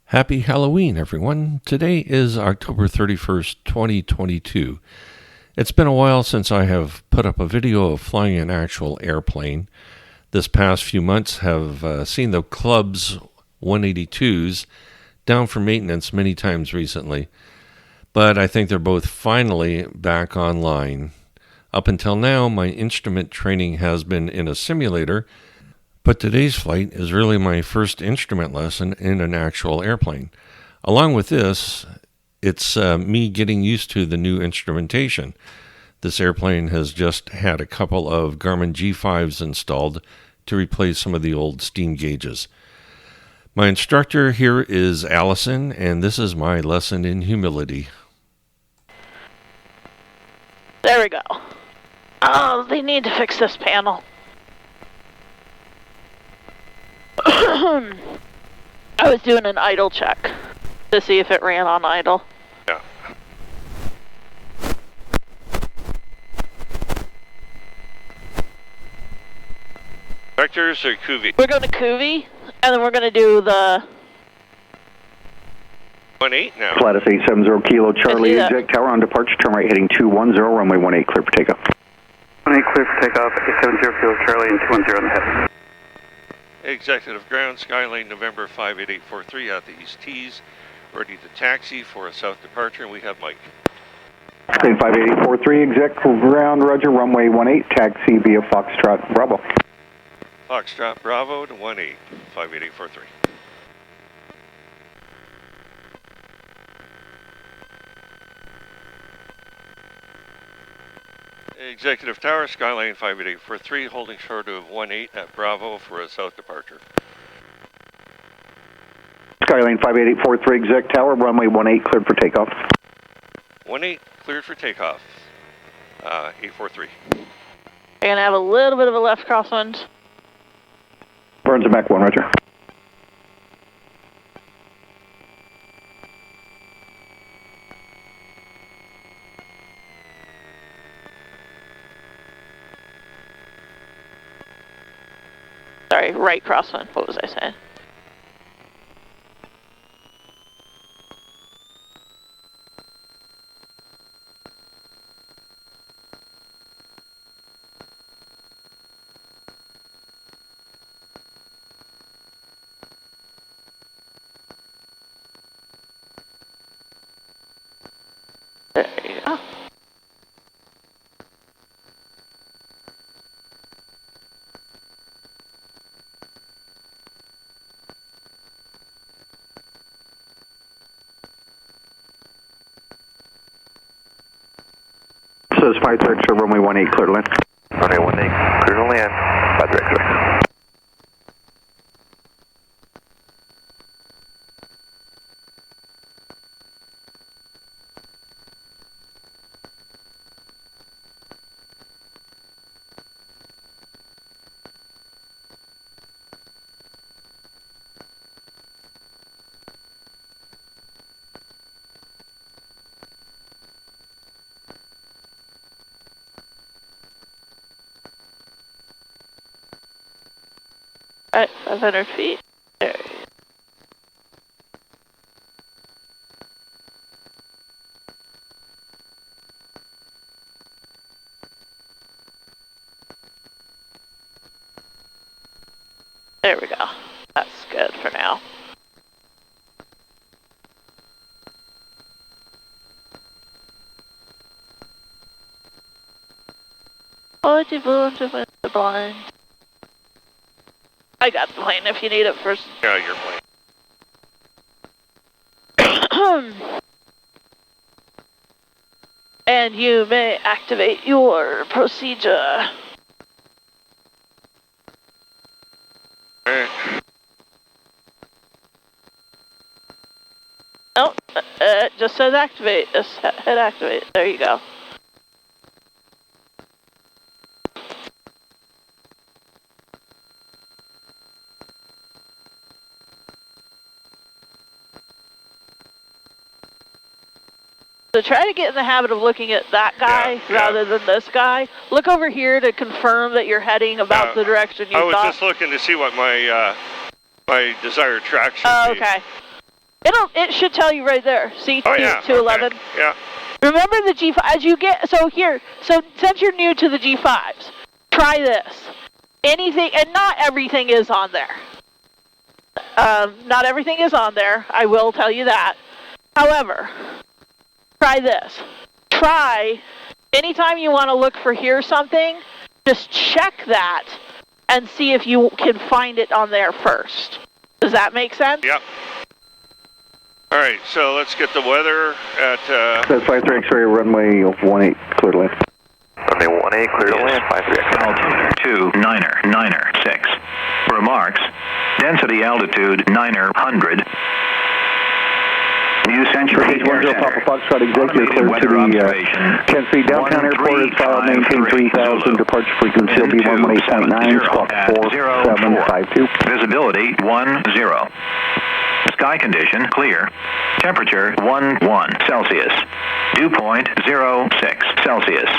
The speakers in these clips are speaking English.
Happy Halloween, everyone. Today is October 31st, 2022. It's been a while since I have put up a video of flying an actual airplane. This past few months have seen the Club's 182s down for maintenance many times recently, but I think they're both finally back online. Up until now, my instrument training has been in a simulator, but today's flight is really my first instrument lesson in an actual airplane. Along with this, it's me getting used to the new instrumentation. This airplane has just had a couple of Garmin G5s installed to replace some of the old steam gauges. My instructor here is Allison, and this is my lesson in humility. There we go. Oh, they need to fix this panel. I was doing an idle check to see if it ran on idle. Yeah. Vectors or Kuvi? We're going to Kuvi, and then we're going to do the 18 now. Flatus 870 Kilo Charlie, exec tower on departure, turn right heading 210, runway 18 clear for takeoff. 18 clear for takeoff, 870 Kilo Charlie and 210 on the head. Executive ground, Skylane November 58843 at the East Tees, ready to taxi for a south departure, and we have Mike. Skylane 58843, exec ground, roger, runway 18, taxi via Foxtrot Bravo. Foxtrot Bravo to 18, 58843. Executive Tower, Skylane 58843, holding short of 18 at Bravo for a south departure. Skylane 58843, exec tower, runway 18, cleared for takeoff. 18, cleared for takeoff. 843. You're going to have a little bit of a left crosswind. Burns and Mach 1, roger. Sorry, right crosswind. What was I saying? There you go. So it's 5 director, runway 18, clear to land. Runway 18, clear to land, 5 director. Alright, 500 feet. There you go. There we go. That's good for now. Oh, you want to win the blind? I got the plane if you need it first. Yeah, your plane. And you may activate your procedure. Oh, it just says activate. Just hit activate. There you go. So try to get in the habit of looking at that guy rather than this guy. Look over here to confirm that you're heading about the direction you thought. I was just looking to see what my my desired track should be. Okay. It should tell you right there. See, Oh, yeah. 211. Okay. Yeah. Remember the G5, as you get, so since you're new to the G5s, try this. Anything, and not everything is on there. Not everything is on there, I will tell you that. However, try this. Try, anytime you want to look for hear something, just check that and see if you can find it on there first. Does that make sense? Yep. All right, so let's get the weather at... That's 53 X-ray, runway 18, clear to land. Runway 18, clear to land, 53 X-ray. Altimeter 2, Niner 6. Remarks, density altitude 900. New Century Air Page 10 Papa Foxtrot executive clear to the Kansas City Downtown Airport. It's file maintain 3000, departure frequency will be 118.9, squawk 4752. Visibility 10. Sky condition clear. Temperature 11 Celsius. Dew point 06 Celsius.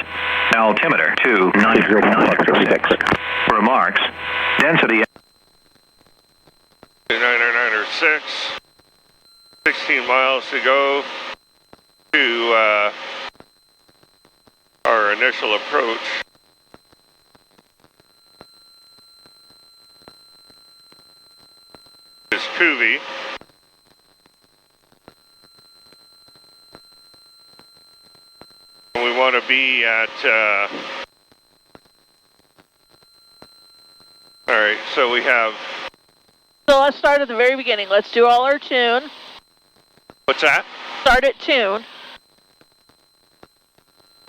Altimeter 2, Niner 6. Remarks, density 906. 16 miles to go to our initial approach. Is Cuvie. We want to be at, all right, so we have... So let's start at the very beginning. Let's do all our tune. What's that? Start at tune.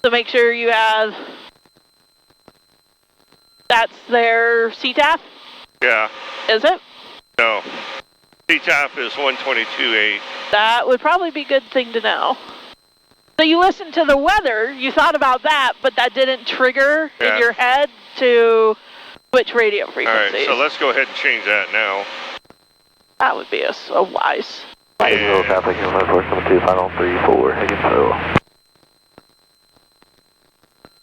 So make sure you have... That's their CTAF? Yeah. Is it? No. CTAF is 122.8. That would probably be a good thing to know. So you listened to the weather, you thought about that, but that didn't trigger in your head to switch radio frequencies. All right, so let's go ahead and change that now. That would be so wise. Yeah. Traffic, final 34, Higgins.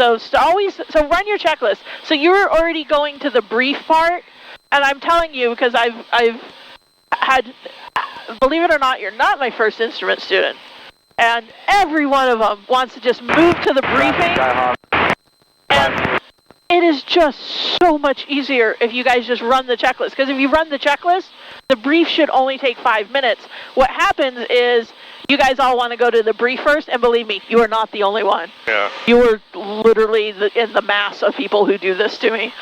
So run your checklist. So you're already going to the brief part, and I'm telling you because I've had, believe it or not, you're not my first instrument student. And every one of them wants to just move to the briefing. And it is just so much easier if you guys just run the checklist. Because if you run the checklist, the brief should only take 5 minutes. What happens is you guys all want to go to the brief first, and believe me, you are not the only one. Yeah. You are literally in the mass of people who do this to me.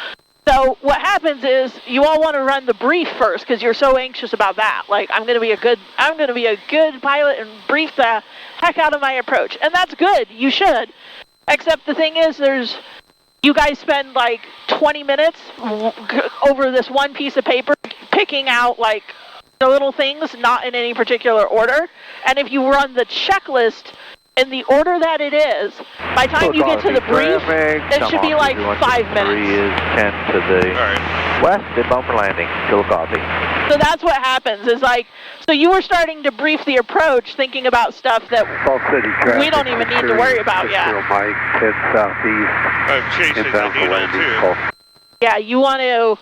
So what happens is you all want to run the brief first because you're so anxious about that. Like, I'm going to be a good pilot and brief the heck out of my approach. And that's good. You should. Except the thing is you guys spend like 20 minutes over this one piece of paper picking out like the little things not in any particular order. And if you run the checklist in the order that it is, by the time you get to the brief, it should be like 5 minutes. 3 is 10 to the west, inbound for landing, still copy. So that's what happens, is like, so you were starting to brief the approach thinking about stuff that we don't even need to worry about yet. Mike, head southeast. I'm chasing the needle too. Yeah, you want to,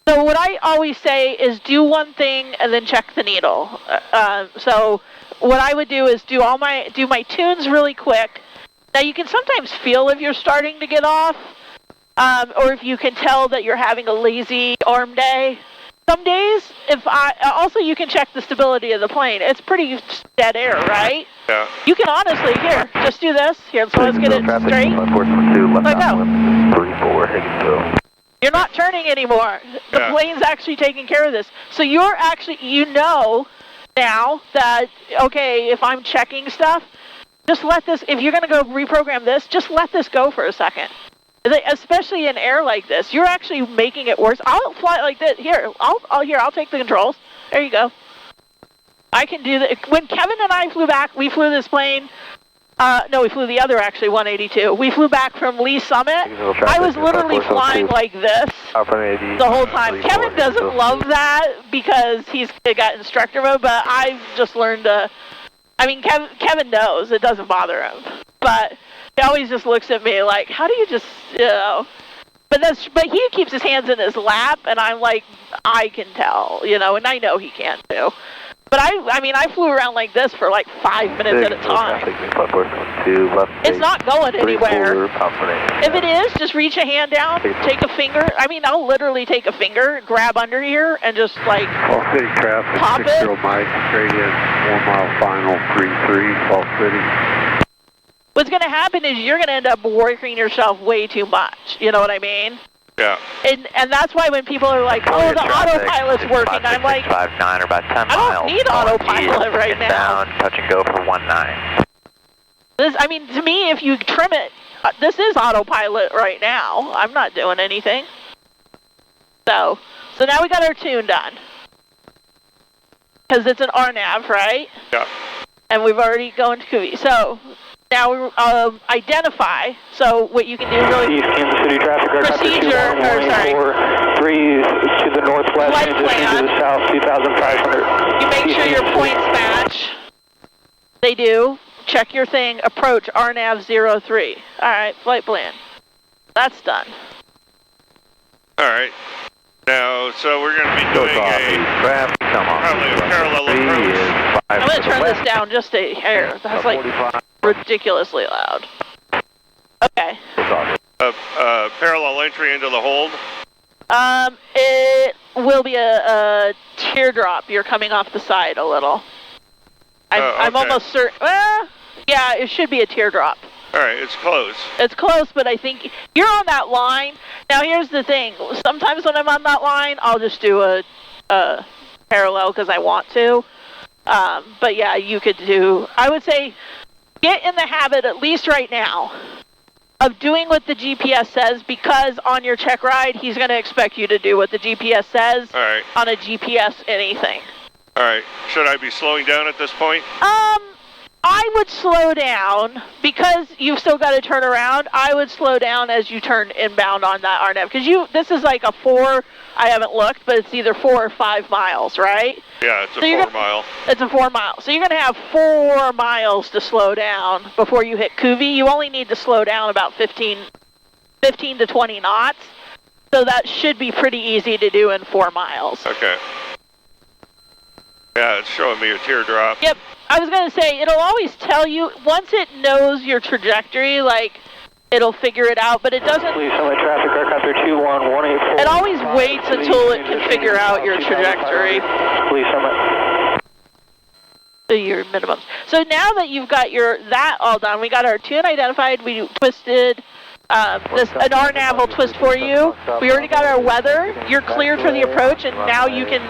so what I always say is do one thing and then check the needle. So what I would do is do my tunes really quick. Now you can sometimes feel if you're starting to get off, or if you can tell that you're having a lazy arm day. Some days, also you can check the stability of the plane. It's pretty dead air, right? Yeah. You can honestly, here, just do this. Here, so let's get it straight. Let go. 34, Higgins. You're not turning anymore. The plane's actually taking care of this. So you're actually, you know now that, okay, if I'm checking stuff, just let this, if you're going to go reprogram this, just let this go for a second. Especially in air like this, you're actually making it worse. I'll fly like this. Here, I'll take the controls. There you go. I can do that. When Kevin and I flew back, we flew this plane. No, we flew the other, actually, 182. We flew back from Lee Summit. I was literally flying like this the whole time. Kevin doesn't love that because he's got instructor mode, but I've just learned to... I mean, Kevin knows. It doesn't bother him. But he always just looks at me like, how do you just, you know... But he keeps his hands in his lap, and I'm like, I can tell, you know, and I know he can too. But I mean, I flew around like this for like 5 minutes at a time. It's not going anywhere. If it is, just reach a hand down, take a finger. I mean, I'll literally take a finger, grab under here, and just like Fall City traffic, pop 60 it. Mike, straight in, 1 mile final, 3-3, Fall City. What's going to happen is you're going to end up working yourself way too much. You know what I mean? Yeah. And that's why when people are like, oh, the autopilot's working, I'm like, 5-9 or about 10 miles. I don't need autopilot right now. Touch and go for 1-9. This, I mean, to me, if you trim it, this is autopilot right now. I'm not doing anything. So now we got our tune done. Because it's an RNAV, right? Yeah. And we've already gone to Cuvee. So now we identify. So what you can do really... East Kansas City traffic, procedure, or sorry. 3 to the northwest, Flight transition plan. to the south, 2,500. You make sure your points match. They do. Check your thing. Approach RNAV 03. All right, flight plan. That's done. All right. Now, so we're going to be doing probably a parallel approach. I'm going to turn this down just a hair. That's like ridiculously loud. Okay. Parallel entry into the hold. It will be a teardrop. You're coming off the side a little. I'm almost certain. Yeah, it should be a teardrop. All right, it's close. It's close, but I think you're on that line. Now, here's the thing. Sometimes when I'm on that line, I'll just do a parallel because I want to. But yeah, you could do, I would say, get in the habit, at least right now, of doing what the GPS says, because on your check ride, he's going to expect you to do what the GPS says on a GPS anything. All right. Should I be slowing down at this point? I would slow down because you've still got to turn around. I would slow down as you turn inbound on that RNAV because this is like a 4. I haven't looked, but it's either 4 or 5 miles, right? Yeah, it's a 4 mile. It's a 4 mile. So you're going to have 4 miles to slow down before you hit Cuvee. You only need to slow down about 15 to 20 knots. So that should be pretty easy to do in 4 miles. Okay. Yeah, it's showing me a teardrop. Yep. I was going to say, it'll always tell you, once it knows your trajectory, like, it'll figure it out, but it doesn't... Please, traffic, helicopter 21184. It always waits until it can figure out your trajectory. Please, summit. Your minimums. So now that you've got that all done, we got our tune identified, we twisted... an RNAV will twist for you. We already got our weather. You're cleared for the approach, and now you can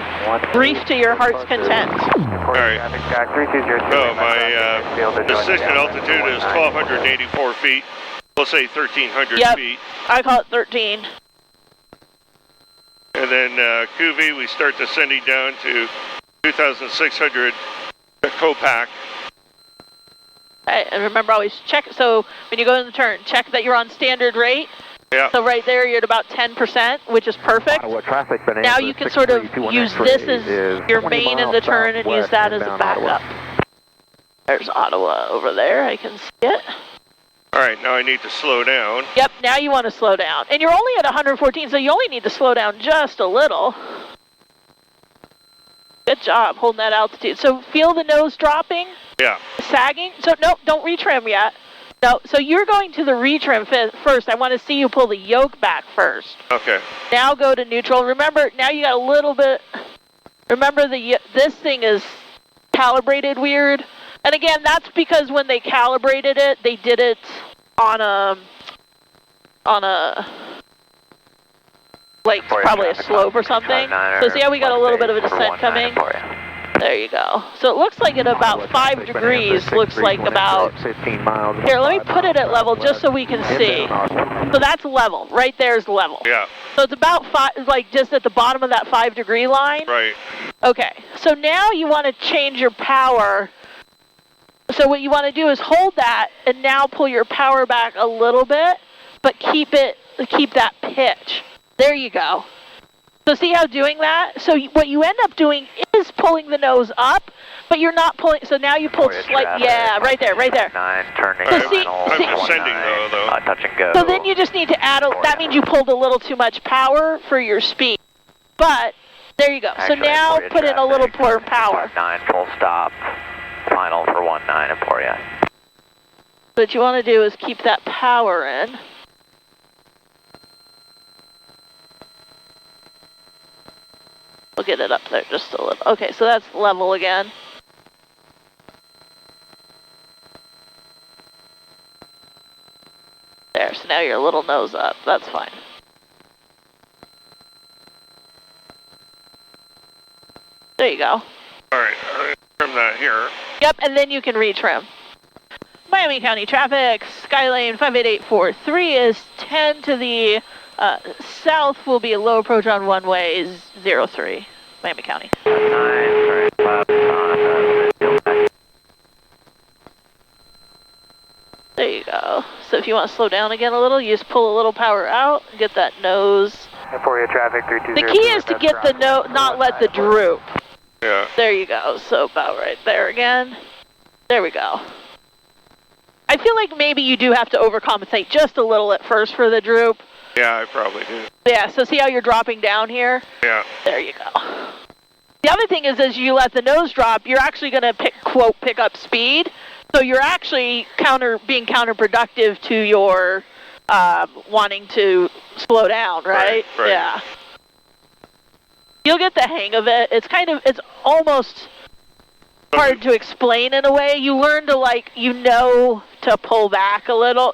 brief to your heart's content. All right. So my decision altitude is 1,284 feet. We'll say 1,300 feet. I call it 13. And then Cuvee, we start descending down to 2,600 Copac. And remember, always check. So when you go in the turn, check that you're on standard rate. Yeah. So right there, you're at about 10%, which is perfect. Now you can sort of use this as your main in the turn and use that as a backup. There's Ottawa over there. I can see it. All right, now I need to slow down. Yep, now you want to slow down. And you're only at 114, so you only need to slow down just a little. Good job holding that altitude. So feel the nose dropping? Yeah. Sagging? So no, don't retrim yet. No, so you're going to the retrim first. I want to see you pull the yoke back first. Okay. Now go to neutral. Remember, now you got a little bit... Remember, this thing is calibrated weird. And again, that's because when they calibrated it, they did it on a like probably a slope or something. So see how we got a little bit of a descent coming? There you go. So it looks like at about 5 degrees, looks like about... Here, let me put it at level just so we can see. So that's level. Right there's level. Yeah. So it's about 5, like just at the bottom of that 5 degree line. Right. Okay. So now you want to change your power. So what you want to do is hold that and now pull your power back a little bit, but keep that pitch. There you go. So see how doing that? So what you end up doing is pulling the nose up, but you're not pulling. So now you pulled slight. Yeah, right there, right there. 9 turning. So I'm descending though. Touch and go. So then you just need to add. That means you pulled a little too much power for your speed. But There you go. Actually, so now put in a little more power. 9 full stop, final for 19 at Emporia. What you want to do is keep that power in. We'll get it up there just a little. Okay, so that's level again. There, so now you're a little nose up. That's fine. There you go. All right, trim that here. Yep, and then you can retrim. Miami County traffic, Skylane 58843 is 10 to the south will be a low approach on one-way 03, Miami County. 935 on There you go. So if you want to slow down again a little, you just pull a little power out, get that nose. Emporia traffic 320. The key is to get the not let the droop. Yeah. There you go. So about right there again. There we go. I feel like maybe you do have to overcompensate just a little at first for the droop. Yeah, I probably do. Yeah, so see how you're dropping down here? Yeah. There you go. The other thing is as you let the nose drop, you're actually going to pick up speed. So you're actually being counterproductive to your wanting to slow down, right? Right. Yeah. You'll get the hang of it. It's almost hard to explain in a way. You learn to to pull back a little,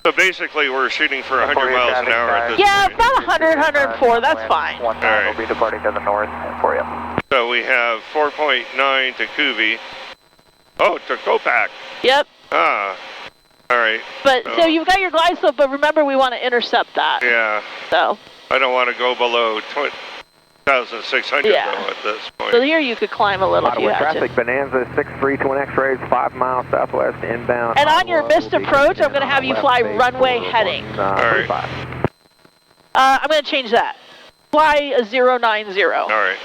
So basically we're shooting for 100 miles an hour at this Yeah, point. about 100, 104, that's fine. 19 right. will be departing to the north for you. So we have 4.9 to Kuvi. Oh, to Kopak. Yep. Ah, all right. But so you've got your glide slope, but remember we want to intercept that. Yeah, So I don't want to go below 20,600 Yeah. though at this point. so here you could climb a little if you had traffic, to. Bonanza 63 twin X-rays, 5 miles southwest inbound. And on your missed approach, I'm going to have you fly runway heading. right. I'm going to change that. Fly a 090. All right.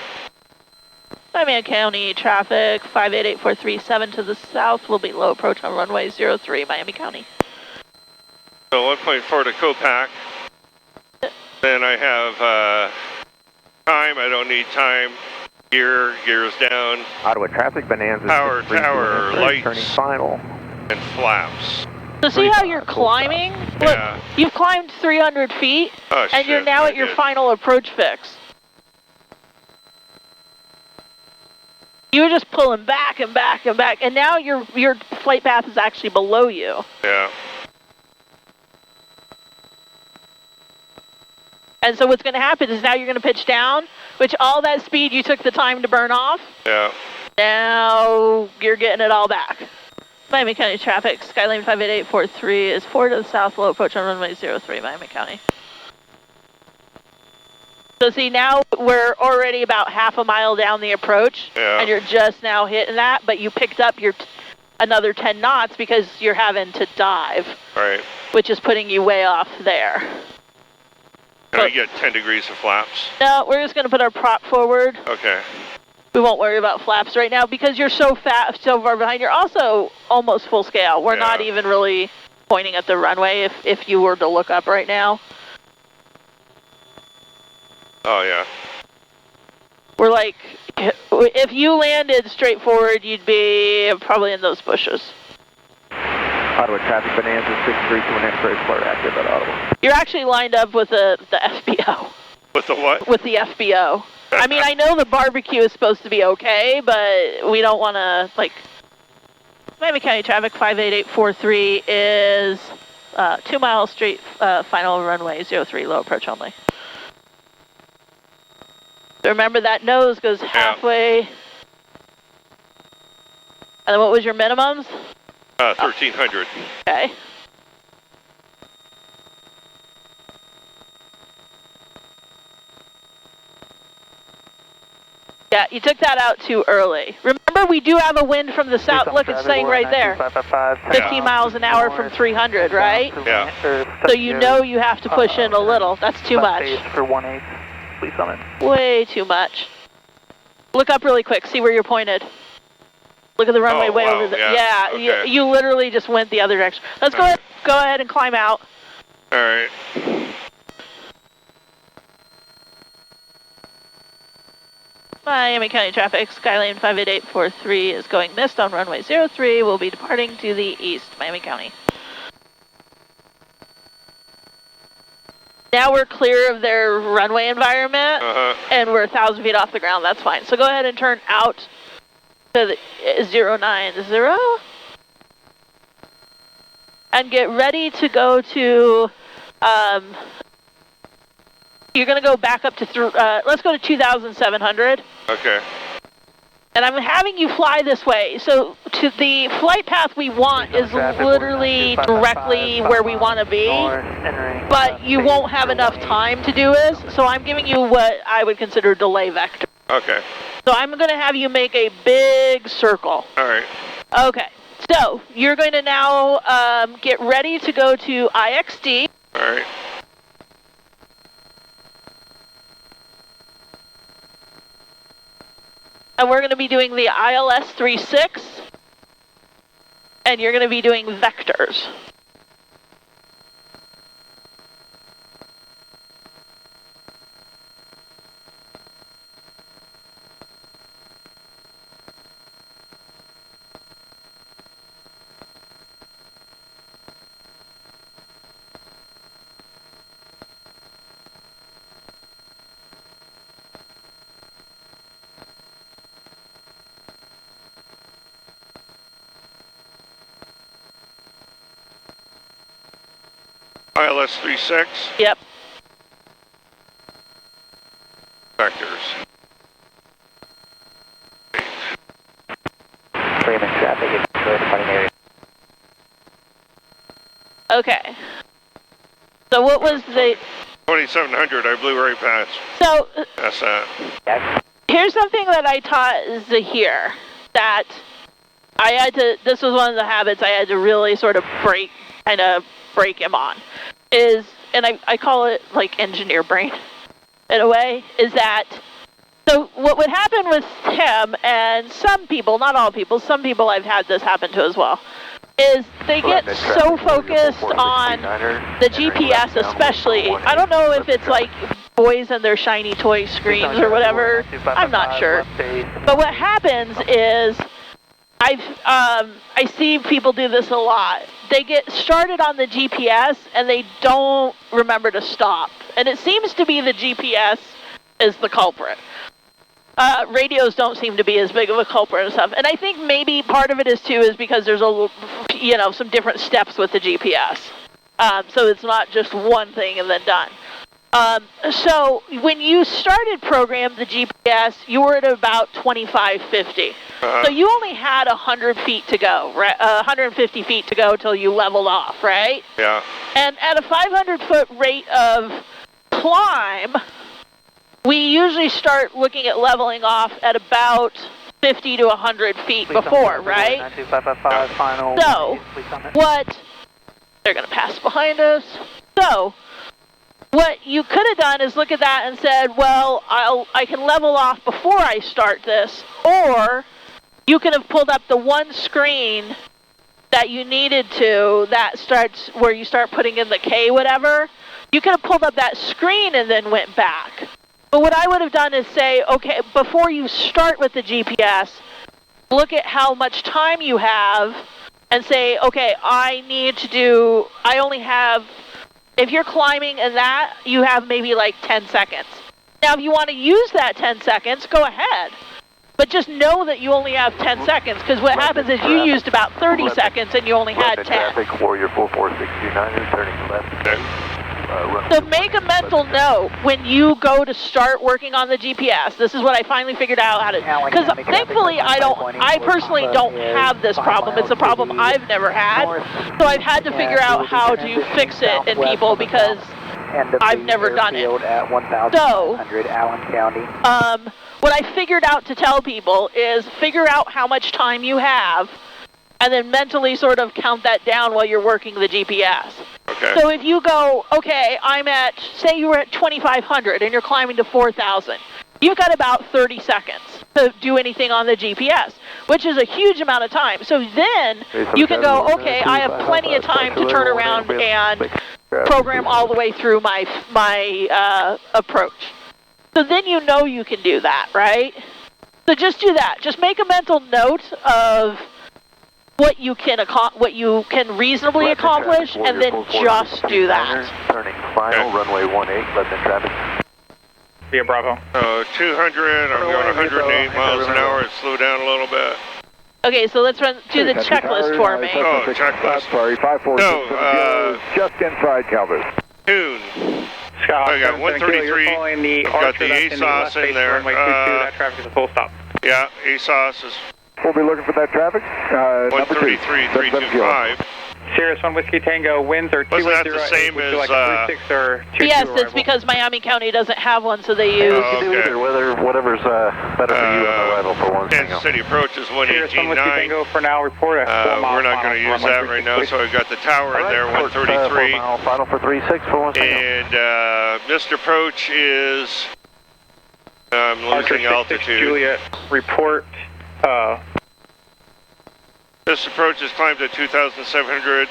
Miami County traffic 588437 to the south will be low approach on runway 03, Miami County. So 1.4 to Kopak. Then I have time. I don't need time. Gears down. Ottawa traffic, Bonanza Power 63 tower, twin X-rays, turning lights. final. And flaps. So see how you're climbing? Look, Yeah. you've climbed 300 feet, Oh, and you're shit, now I at your did. final approach fix. You were just pulling back and back and back, and now your flight path is actually below you. Yeah. And so what's going to happen is now you're going to pitch down, which all that speed you took the time to burn off, Yeah. now you're getting it all back. Miami County traffic, Skylane 58843 is 4 to the south, low approach on runway 03, Miami County. So see, now we're already about half a mile down the approach, Yeah. and you're just now hitting that, but you picked up your another 10 knots because you're having to dive, Right. which is putting you way off there. Can I get 10 degrees of flaps? No, we're just going to put our prop forward. Okay. We won't worry about flaps right now because you're so so far behind. You're also almost full scale. We're not Yeah. even really pointing at the runway if you were to look up right now. Oh, yeah. We're like, if you landed straight forward, you'd be probably in those bushes. Ottawa traffic, Bonanza 63 twin X-rays, flight active at Ottawa. You're actually lined up with the FBO. With the what? With the FBO. I mean, I know the barbecue is supposed to be okay, but we don't want to, Miami County traffic 58843 is 2 miles straight, final runway 03, low approach only. So remember that nose goes halfway. And then what was your minimums? 1,300. Okay. Yeah, you took that out too early. Remember, we do have a wind from the south. Look, it's saying right there. 15 miles an hour from 300, right? Yeah. So you know you have to push in a little. That's too much. For 1/8, please summon. Way too much. Look up really quick. See where you're pointed. Look at the runway way wow, over there. yeah, Yeah, okay. you literally just went the other direction. Let's go ahead and climb out. All right. Miami County traffic, Skylane 58843 is going missed on runway 03. We'll be departing to the east, Miami County. Now we're clear of their runway environment, and we're 1,000 feet off the ground. That's fine. So go ahead and turn out to the 090. And get ready to go to, you're going to go back up to, let's go to 2,700. Okay. And I'm having you fly this way. So to the flight path we want is literally directly where we want to be, but you won't have enough time to do this. So I'm giving you what I would consider delay vector. Okay. So I'm going to have you make a big circle. All right. Okay. So you're going to now get ready to go to IXD. All right. And we're going to be doing the ILS 36. And you're going to be doing vectors. ILS 36. Yep. Vectors. Freeman traffic is clear departing area. Okay. So what was the... 2700, I blew right past. So... That's that. Here's something that I taught Zahir that I had to... This was one of the habits I had to really sort of break him on. And I call it like engineer brain in a way, is that, so what would happen with him and some people, not all people, some people I've had this happen to as well, is they get so focused on the GPS especially. I don't know if it's like boys and their shiny toy screens or whatever, I'm not sure. But what happens is, I see people do this a lot. They get started on the GPS and they don't remember to stop. And it seems to be the GPS is the culprit. Radios don't seem to be as big of a culprit and stuff. And I think maybe part of it is too is because there's some different steps with the GPS. So it's not just one thing and then done. So when you started programming the GPS, you were at about 2550. So you only had 100 feet to go, right? 150 feet to go till you leveled off, right? Yeah. And at a 500-foot rate of climb, we usually start looking at leveling off at about 50 to 100 feet before, right? So what... They're going to pass behind us. So... what you could have done is look at that and said, well, I can level off before I start this, or you could have pulled up the one screen that you needed to, that starts where you start putting in the K whatever. You could have pulled up that screen and then went back. But what I would have done is say, okay, before you start with the GPS, look at how much time you have and say, okay, I only have... If you're climbing and that, you have maybe like 10 seconds. Now, if you want to use that 10 seconds, go ahead. But just know that you only have 10 seconds, because what happens is you used about 30 seconds and you only had 10. Traffic, Warrior 44629 turning left. So make a mental note when you go to start working on the GPS. This is what I finally figured out how to, because thankfully I personally don't have this problem. It's a problem I've never had. So I've had to figure out how to fix it in people because I've never done it. So, what I figured out to tell people is figure out how much time you have and then mentally sort of count that down while you're working the GPS. Okay. So if you go, okay, say you were at 2,500 and you're climbing to 4,000, you've got about 30 seconds to do anything on the GPS, which is a huge amount of time. So then you can go, okay, I have plenty of time to turn around and program all the way through my approach. So then you know you can do that, right? So just do that. Just make a mental note of what you can reasonably accomplish, and then just do that. Turning final, runway 18, left-hand traffic. Via Bravo. 200, I'm going 108 miles an hour. Slow down a little bit. Okay, so let's do the checklist for me. Oh, checklist. Sorry, 546. No, just inside Calvert. Tune. I got 133. Got the ASOS in there. That traffic is a full stop. Yeah, ASOS is We'll be looking for that traffic. 133.325. Sirius 1 Whiskey Tango, winds are 2 Wasn't that the same as, like a 36 or 22 Yes, arrival? it's because Miami County doesn't have one, so they use... Oh, okay. You can do either, whatever's better for you on arrival for one Kansas City approach is Sirius 1 Whiskey 118.9. Tango for now, report a 4 mile We're not going to use that right now, so I've got the tower in there, 133. 4 mile final for 36 for 1 And missed approach is... I'm losing altitude. Juliet, report... This approach is climbed to 2,700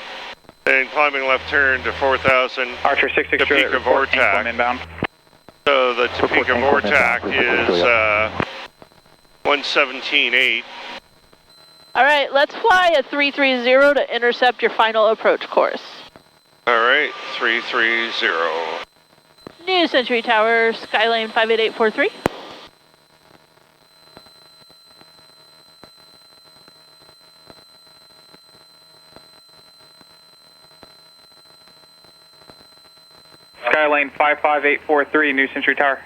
and climbing left turn to 4,000. Archer 66 Juliet, Topeka report Vortac. inbound. So the Topeka Vortac is 117.8. All right, let's fly a 330 to intercept your final approach course. All right, 330. New Century Tower, Skylane 58843. Skylane 55843, New Century Tower.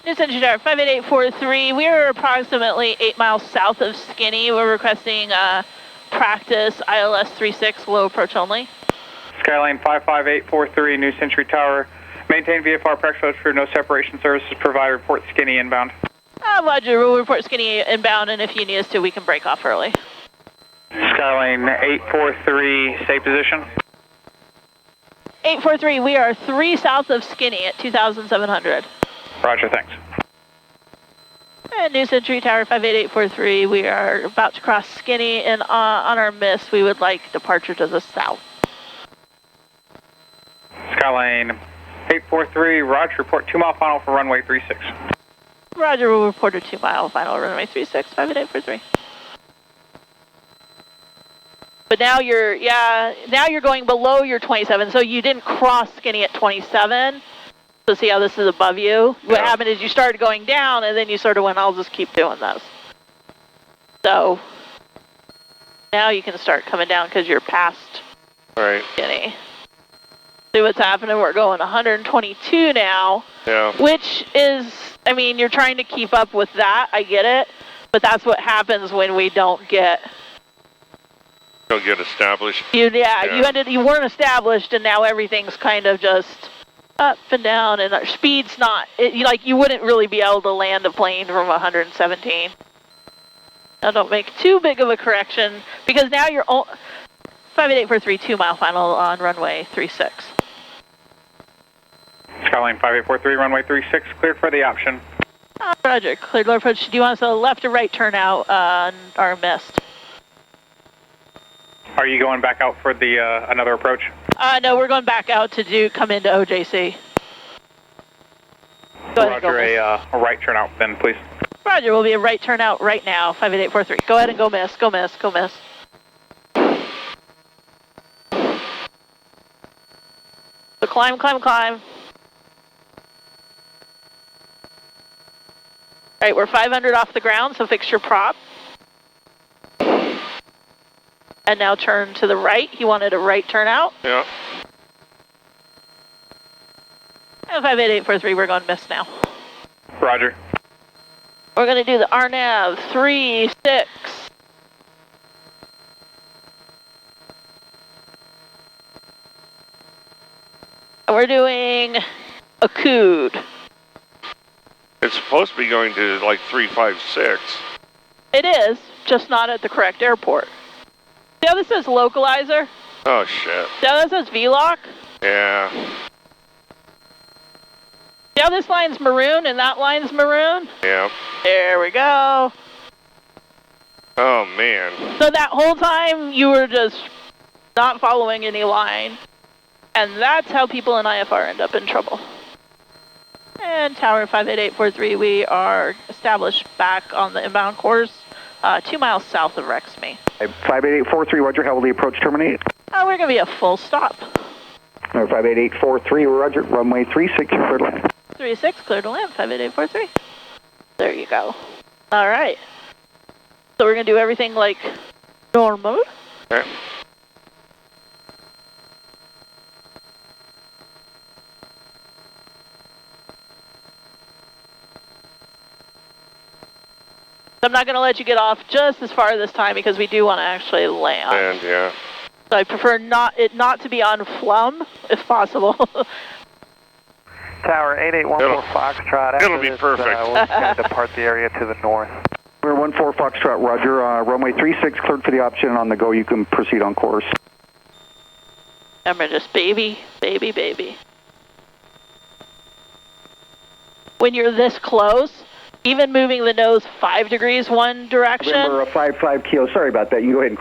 New Century Tower 58843. We are approximately 8 miles south of Skinny. We're requesting practice ILS 36, low approach only. Skylane 55843, New Century Tower. Maintain VFR practice for no separation services provided. Report Skinny inbound. Roger, we'll report Skinny inbound, and if you need us to, we can break off early. Skylane 843, stay position. 843, we are 3 south of Skinny at 2,700. Roger, thanks. And New Century Tower 58843, we are about to cross Skinny, and on our miss, we would like departure to the south. Skylane 843, Roger, report 2 mile final for runway 36. Roger, we'll report a 2 mile final runway 36, 58843. But now you're going below your 27, so you didn't cross Skinny at 27. So see how this is above you? What happened is you started going down, and then you sort of went, I'll just keep doing this. So now you can start coming down because you're past Skinny. See what's happening? We're going 122 now. Yeah. Which is, I mean, you're trying to keep up with that. I get it. But that's what happens when we don't get... Don't get established. You weren't established, and now everything's kind of just up and down, and our speed's not, you wouldn't really be able to land a plane from 117. Now don't make too big of a correction, because now you're 58843, 2 mile final on runway 36. Skylane 5843, runway 36, cleared for the option. Roger, cleared low approach. Do you want us to left or right turn out on our mist? Are you going back out for the another approach? No, we're going back out to come into OJC. Roger, a right turn out then, please. Roger, will be a right turn out right now, 58843. Go ahead and go miss, go miss, go miss. So climb, climb, climb. All right, we're 500 off the ground, so fix your prop. And now turn to the right. He wanted a right turn out. Yeah. And 58843, we're going miss now. Roger. We're going to do the RNAV 36. And we're doing a cood. It's supposed to be going to like 356. It is, just not at the correct airport. See how this says localizer? Oh, shit. See how that says VLOC? Yeah. See how this line's maroon and that line's maroon? Yeah. There we go. Oh, man. So that whole time you were just not following any line. And that's how people in IFR end up in trouble. And Tower 58843, we are established back on the inbound course, 2 miles south of Rexme. 58843, roger, how will the approach terminate? We're going to be a full stop. 58843, roger, runway 36, clear to land. 36, clear to land, 58843. There you go. All right. So we're going to do everything like normal. Okay. I'm not going to let you get off just as far this time because we do want to actually land. And yeah. So I prefer it not to be on flum, if possible. Tower 8814 Foxtrot. It'll be perfect. We're going to depart the area to the north. We're 14 Foxtrot, roger, runway 36, cleared for the option on the go, you can proceed on course. Remember, just baby, baby, baby. When you're this close, even moving the nose 5 degrees one direction. Remember, 55 kilo, sorry about that, you can go ahead and